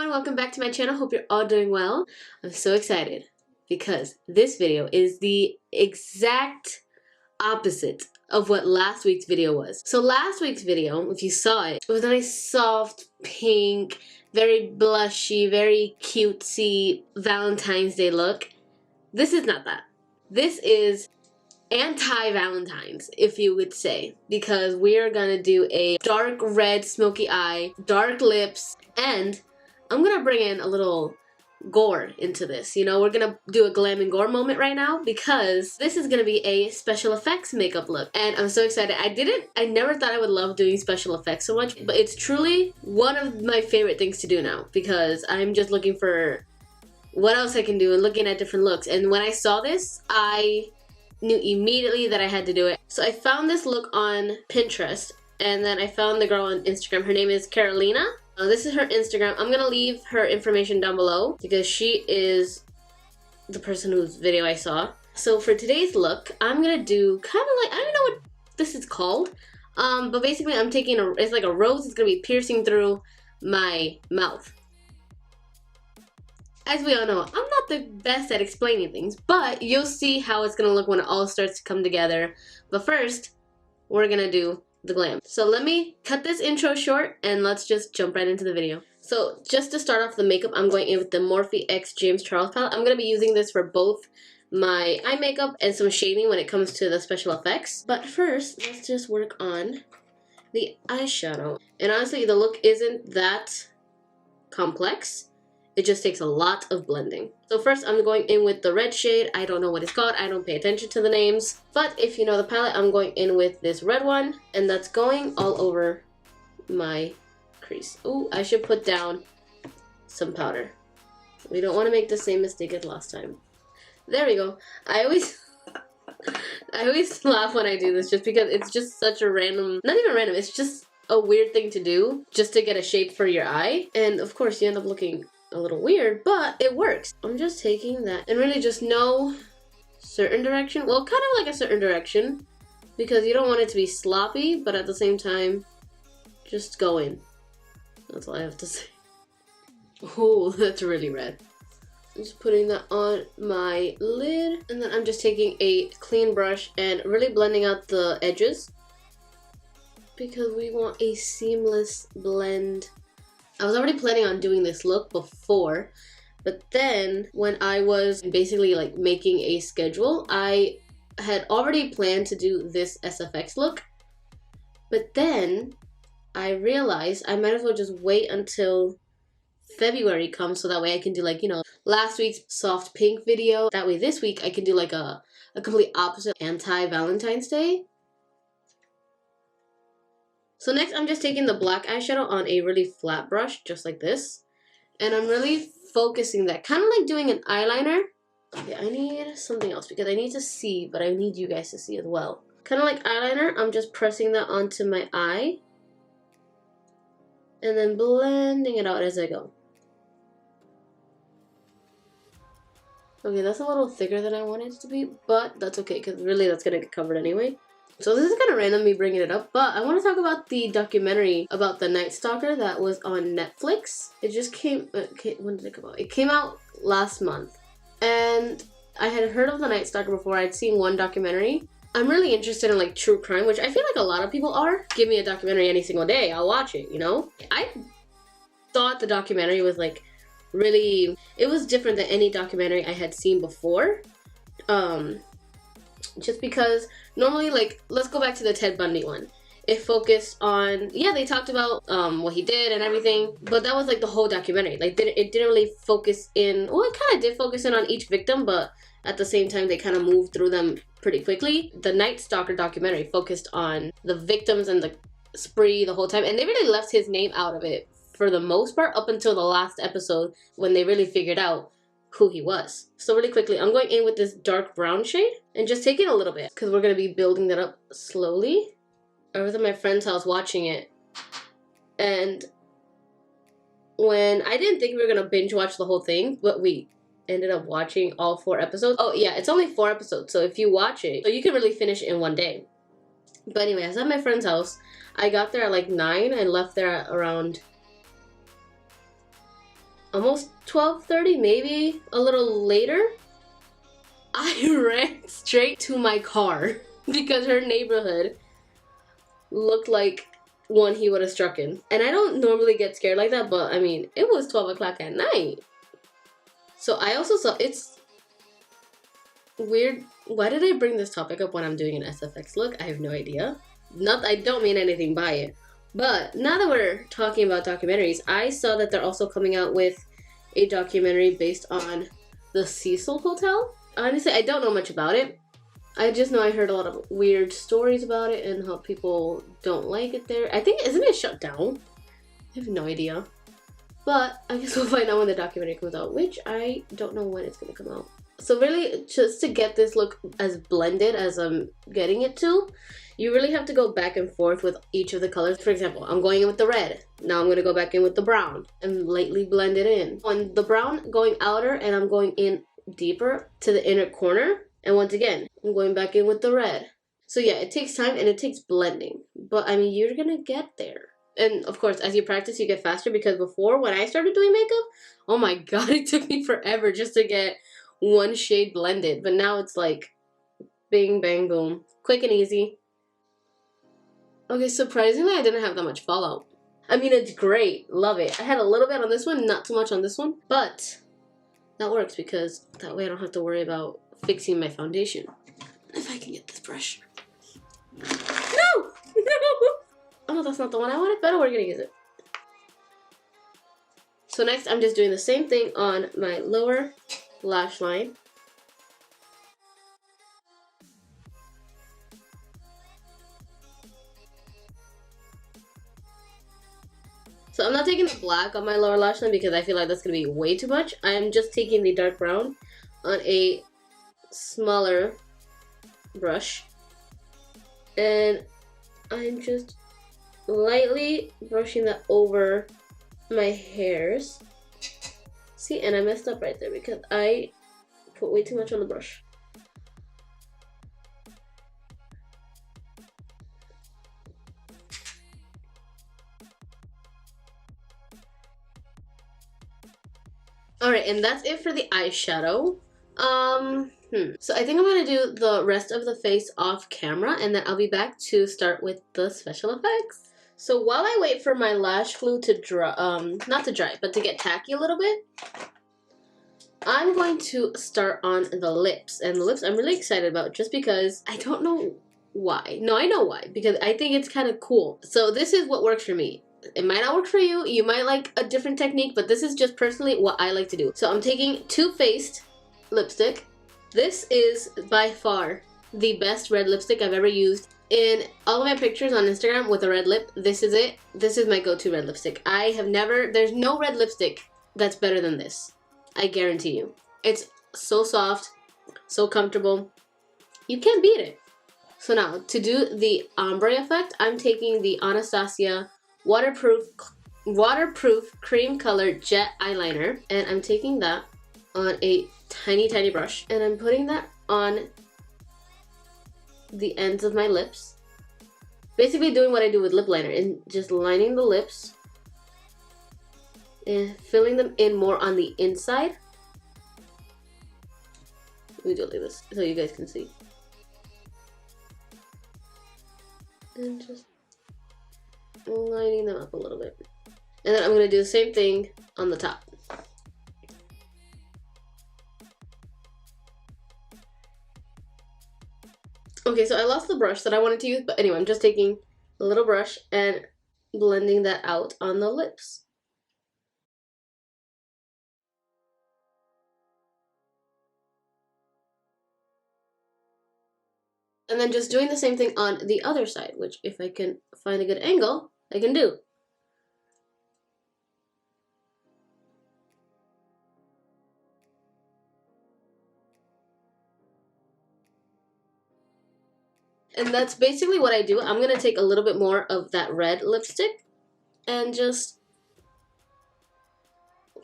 everyone, welcome back to my channel. Hope you're all doing well. I'm so excited because this video is the exact opposite of what last week's video was. So last week's video, if you saw it, was a nice soft pink, very blushy, very cutesy Valentine's Day look. This is not that. This is Anti-Valentine's, if you would say, because we're gonna do a dark red smoky eye, dark lips, and I'm gonna bring in a little gore into this. You know, we're gonna do a glam and gore moment right now because this is gonna be a special effects makeup look, and I'm so excited. I never thought I would love doing special effects so much, but it's truly one of my favorite things to do now because I'm just looking for what else I can do and looking at different looks. And when I saw this, I knew immediately that I had to do it. So I found this look on Pinterest, and then I found the girl on Instagram. Her name is Carolina. This is her Instagram. I'm gonna leave her information down below because she is the person whose video I saw. So for today's look, I'm gonna do kind of like, I don't know what this is called, but basically I'm taking it's like a rose. It's gonna be piercing through my mouth. As we all know, I'm not the best at explaining things, but you'll see how it's gonna look when it all starts to come together. But first, we're gonna do the glam. So let me cut this intro short and let's just jump right into the video. So just to start off the makeup, I'm going in with the Morphe X James Charles palette. I'm gonna be using this for both my eye makeup and some shading when it comes to the special effects. But first, let's just work on the eyeshadow. And honestly, the look isn't that complex. It just takes a lot of blending. So first I'm going in with the red shade. I don't know what it's called. I don't pay attention to the names. But if you know the palette, I'm going in with this red one. And that's going all over my crease. Oh, I should put down some powder. We don't want to make the same mistake as last time. There we go. I always laugh when I do this just because it's just such a random, not even random, it's just a weird thing to do just to get a shape for your eye. And of course you end up looking a little weird, but it works. I'm just taking that and really just no certain direction. Well, kind of like a certain direction because you don't want it to be sloppy, but at the same time, just go in. That's all I have to say. Oh, that's really red. I'm just putting that on my lid, and then I'm just taking a clean brush and really blending out the edges because we want a seamless blend. I was already planning on doing this look before, but then when I was basically like making a schedule, I had already planned to do this SFX look, but then I realized I might as well just wait until February comes so that way I can do, like, you know, last week's soft pink video. That way this week I can do like a complete opposite Anti-Valentine's Day. So next I'm just taking the black eyeshadow on a really flat brush, just like this. And I'm really focusing that, kind of like doing an eyeliner. Okay, I need something else because I need to see, but I need you guys to see as well. Kind of like eyeliner, I'm just pressing that onto my eye. And then blending it out as I go. Okay, that's a little thicker than I wanted it to be, but that's okay because really that's going to get covered anyway. So this is kind of random me bringing it up, but I want to talk about the documentary about the Night Stalker that was on Netflix. It just came, when did it come out? It came out last month. And I had heard of the Night Stalker before. I'd seen one documentary. I'm really interested in like true crime, which I feel like a lot of people are. Give me a documentary any single day, I'll watch it, you know? I thought the documentary was like really, it was different than any documentary I had seen before. Just because normally, like, let's go back to the Ted Bundy one. It focused on, yeah, they talked about what he did and everything, but that was like the whole documentary. Like, it didn't really focus in, well, it kind of did focus in on each victim, but at the same time, they kind of moved through them pretty quickly. The Night Stalker documentary focused on the victims and the spree the whole time, and they really left his name out of it for the most part up until the last episode when they really figured out who he was. So really quickly, I'm going in with this dark brown shade and just taking a little bit because we're going to be building that up slowly. I was at my friend's house watching it, and when I didn't think we were going to binge watch the whole thing, but we ended up watching all 4 episodes. Oh yeah, it's only 4 episodes, so if you watch it, so you can really finish it in one day. But anyway, I was at my friend's house. I got there at like 9 and left there at around almost 12:30, maybe a little later, I ran straight to my car because her neighborhood looked like one he would have struck in. And I don't normally get scared like that, but I mean, it was 12 o'clock at night. So I also saw, it's weird. Why did I bring this topic up when I'm doing an SFX look? I have no idea. I don't mean anything by it. But now that we're talking about documentaries, I saw that they're also coming out with a documentary based on the Cecil Hotel. Honestly, I don't know much about it. I just know I heard a lot of weird stories about it and how people don't like it there. I think, isn't it shut down? I have no idea. But I guess we'll find out when the documentary comes out, which I don't know when it's going to come out. So really, just to get this look as blended as I'm getting it to, you really have to go back and forth with each of the colors. For example, I'm going in with the red. Now I'm going to go back in with the brown and lightly blend it in. On the brown, going outer, and I'm going in deeper to the inner corner. And once again, I'm going back in with the red. So yeah, it takes time and it takes blending. But I mean, you're going to get there. And of course, as you practice, you get faster, because before, when I started doing makeup, oh my god, it took me forever just to get one shade blended. But now it's like bing, bang, boom. Quick and easy. Okay, surprisingly, I didn't have that much fallout. I mean, it's great. Love it. I had a little bit on this one, not too much on this one. But that works because that way I don't have to worry about fixing my foundation. If I can get this brush. No! No! Oh, that's not the one I wanted, but we're gonna use it. So next, I'm just doing the same thing on my lower lash line. So I'm not taking the black on my lower lash line because I feel like that's going to be way too much. I'm just taking the dark brown on a smaller brush. And I'm just lightly brushing that over my hairs. See, and I messed up right there because I put way too much on the brush. Alright, and that's it for the eyeshadow. So I think I'm going to do the rest of the face off camera, and then I'll be back to start with the special effects. So while I wait for my lash glue to dry, not to dry, but to get tacky a little bit, I'm going to start on the lips. And the lips I'm really excited about just because I don't know why. No, I know why, because I think it's kind of cool. So this is what works for me. It might not work for you. You might like a different technique, but this is just personally what I like to do. So I'm taking Too Faced lipstick. This is by far the best red lipstick I've ever used. In all of my pictures on Instagram with a red lip, this is it. This is my go-to red lipstick. There's no red lipstick that's better than this. I guarantee you. It's so soft, so comfortable. You can't beat it. So now, to do the ombre effect, I'm taking the Anastasia waterproof cream colored jet eyeliner, and I'm taking that on a tiny brush, and I'm putting that on the ends of my lips, basically doing what I do with lip liner and just lining the lips and filling them in more on the inside. Let me do it like this so you guys can see, and just lining them up a little bit. And then I'm going to do the same thing on the top. Okay, so I lost the brush that I wanted to use, but anyway, I'm just taking a little brush and blending that out on the lips. And then just doing the same thing on the other side, which if I can find a good angle, I can do. And that's basically what I do. I'm going to take a little bit more of that red lipstick and just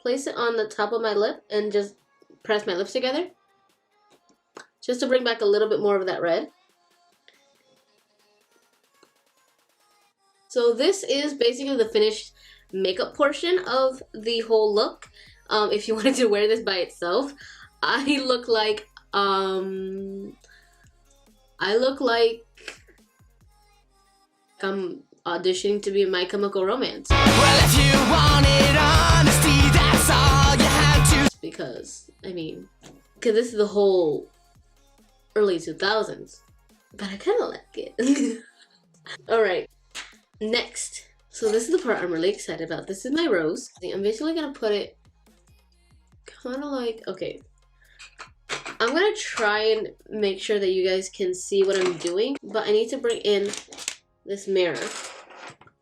place it on the top of my lip and just press my lips together, just to bring back a little bit more of that red. So this is basically the finished makeup portion of the whole look. if you wanted to wear this by itself. I look like I'm auditioning to be in My Chemical Romance. Well, if you wanted honesty, that's all you have to. Because, I mean, because this is the whole early 2000s. But I kind of like it. Alright, next. So this is the part I'm really excited about. This is my rose. I'm basically going to put it kind of like, okay. I'm going to try and make sure that you guys can see what I'm doing. But I need to bring in this mirror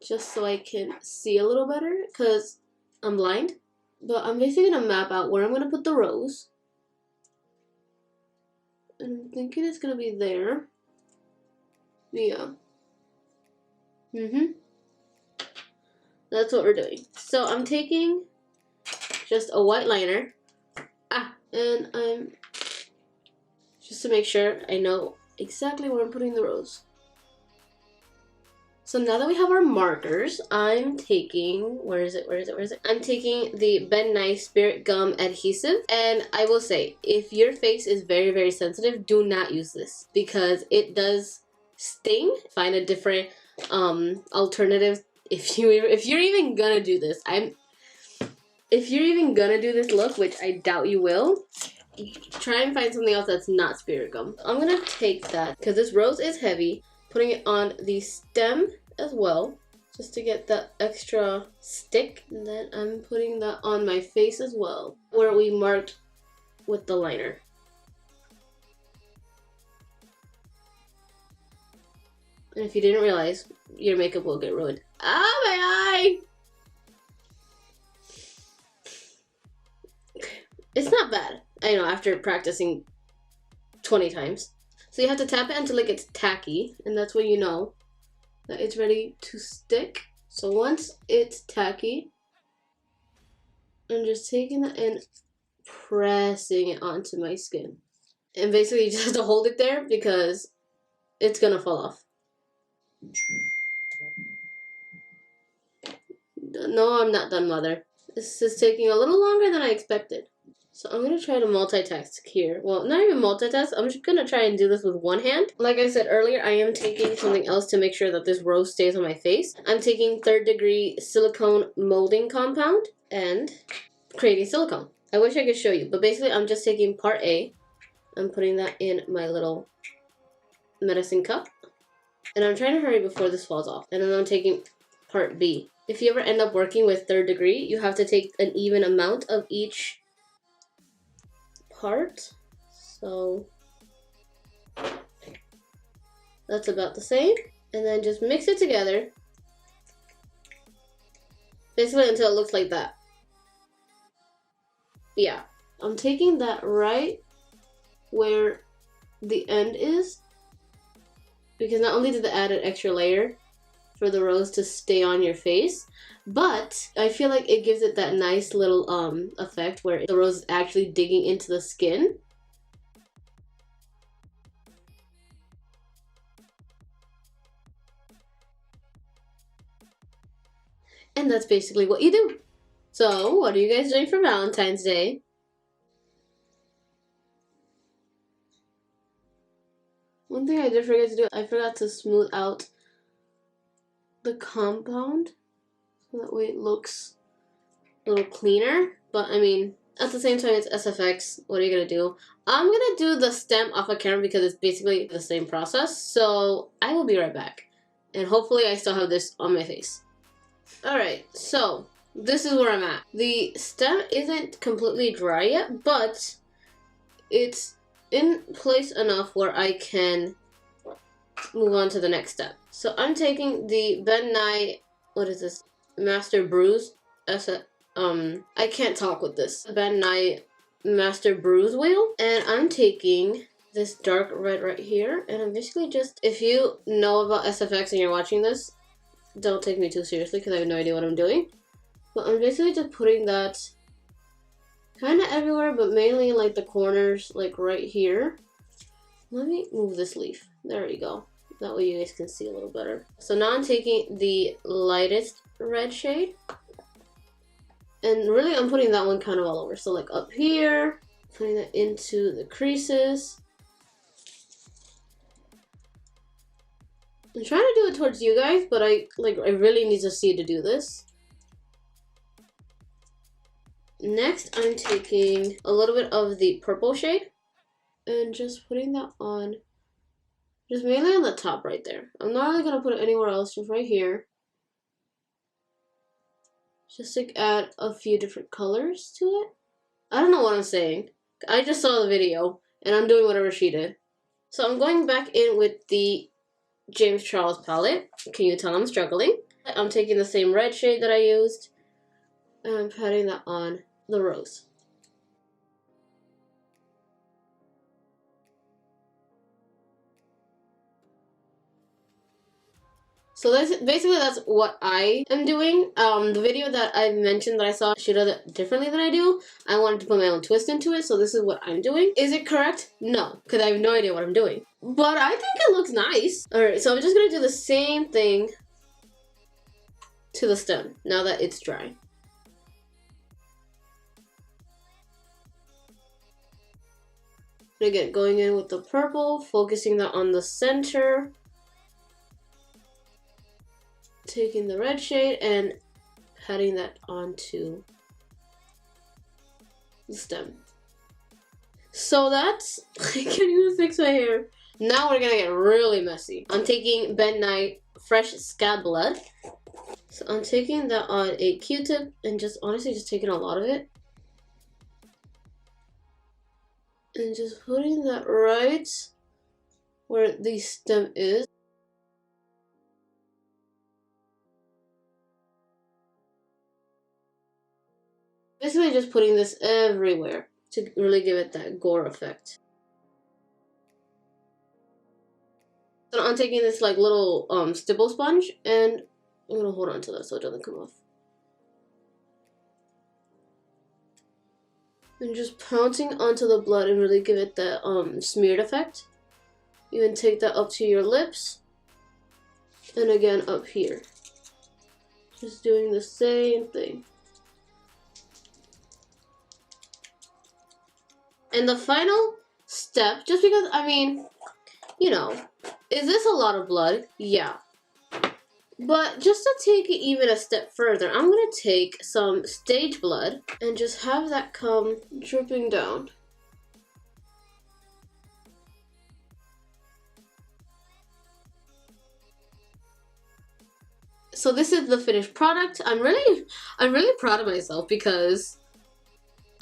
just so I can see a little better because I'm blind. But I'm basically going to map out where I'm going to put the rose. And I'm thinking it's going to be there. Yeah. That's what we're doing. So I'm taking just a white liner. And I'm just to make sure I know exactly where I'm putting the rose. So now that we have our markers, I'm taking, where is it? I'm taking the Nye Spirit Gum Adhesive. And I will say, if your face is very, very sensitive, do not use this because it does sting. Find a different alternative if you're even gonna do this. If you're even gonna do this look, which I doubt you will, try and find something else that's not spirit gum. I'm gonna take that because this rose is heavy, putting it on the stem as well, just to get that extra stick. And then I'm putting that on my face as well, where we marked with the liner. And if you didn't realize, your makeup will get ruined. Ah, my eye! It's not bad. I know, after practicing 20 times. So you have to tap it until it gets tacky, and that's when you know that it's ready to stick. So once it's tacky, I'm just taking it and pressing it onto my skin. And basically you just have to hold it there because it's gonna fall off. No, I'm not done, mother. This is taking a little longer than I expected. So I'm going to try to multitask here. Well, not even multitask. I'm just going to try and do this with one hand. Like I said earlier, I am taking something else to make sure that this rose stays on my face. I'm taking 3rd degree silicone molding compound and creating silicone. I wish I could show you, but basically I'm just taking part A. I'm putting that in my little medicine cup. And I'm trying to hurry before this falls off. And then I'm taking part B. If you ever end up working with 3rd degree, you have to take an even amount of each part. So that's about the same. And then just mix it together. Basically until it looks like that. Yeah. I'm taking that right where the end is. Because not only did it add an extra layer for the rose to stay on your face, but I feel like it gives it that nice little effect where the rose is actually digging into the skin. And that's basically what you do. So, what are you guys doing for Valentine's Day? One thing I did forget to do, I forgot to smooth out the compound. So that way it looks a little cleaner. But I mean, at the same time, it's SFX. What are you going to do? I'm going to do the stem off of camera because it's basically the same process. So I will be right back. And hopefully I still have this on my face. Alright, so this is where I'm at. The stem isn't completely dry yet, but it's in place enough where I can move on to the next step. So I'm taking the Nye, what is this? Master Bruise. I can't talk with this. Nye Master Bruise wheel. And I'm taking this dark red right here. And I'm basically just, if you know about SFX and you're watching this, don't take me too seriously because I have no idea what I'm doing. But I'm basically just putting that kind of everywhere, but mainly in like the corners, like right here. Let me move this leaf. There we go. That way you guys can see a little better. So now I'm taking the lightest red shade. And really, I'm putting that one kind of all over. So like up here, putting that into the creases. I'm trying to do it towards you guys, but I really need to see to do this. Next, I'm taking a little bit of the purple shade and just putting that on, just mainly on the top right there. I'm not really gonna put it anywhere else, just right here. Just to add a few different colors to it. I don't know what I'm saying. I just saw the video and I'm doing whatever she did. So I'm going back in with the James Charles palette. Can you tell I'm struggling? I'm taking the same red shade that I used and I'm patting that on the rose. So that's what I am doing. The video that I mentioned that I saw, she does it differently than I do. I wanted to put my own twist into it, so this is what I'm doing. Is it correct? No, because I have no idea what I'm doing. But I think it looks nice. Alright, so I'm just going to do the same thing to the stem, now that it's dry. And again, going in with the purple, focusing that on the center. Taking the red shade and patting that onto the stem. So that's, I can't even fix my hair. Now we're gonna get really messy. I'm taking Nye Fresh Scab Blood. So I'm taking that on a Q-tip and just honestly just taking a lot of it. And just putting that right where the stem is. Basically just putting this everywhere to really give it that gore effect. So I'm taking this like little stipple sponge and I'm gonna hold on to that so it doesn't come off. And just pouncing onto the blood and really give it that smeared effect. Even take that up to your lips. And again up here. Just doing the same thing. And the final step, just because, I mean, you know, is this a lot of blood? Yeah. But just to take it even a step further, I'm going to take some Stage Blood and just have that come dripping down. So this is the finished product. I'm really proud of myself because,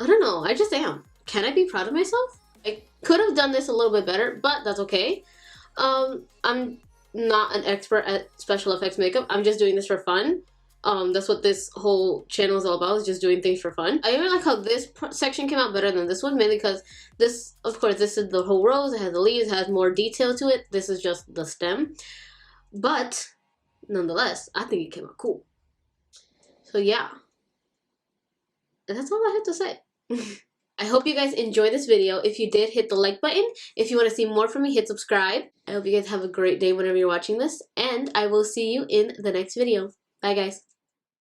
I don't know, I just am. Can I be proud of myself? I could have done this a little bit better, but that's okay. I'm not an expert at special effects makeup. I'm just doing this for fun. That's what this whole channel is all about, is just doing things for fun. I even like how this section came out better than this one, mainly because this, of course, this is the whole rose. It has the leaves, it has more detail to it. This is just the stem. But, nonetheless, I think it came out cool. So yeah. And that's all I have to say. I hope you guys enjoyed this video. If you did, hit the like button. If you want to see more from me, hit subscribe. I hope you guys have a great day whenever you're watching this. And I will see you in the next video. Bye, guys.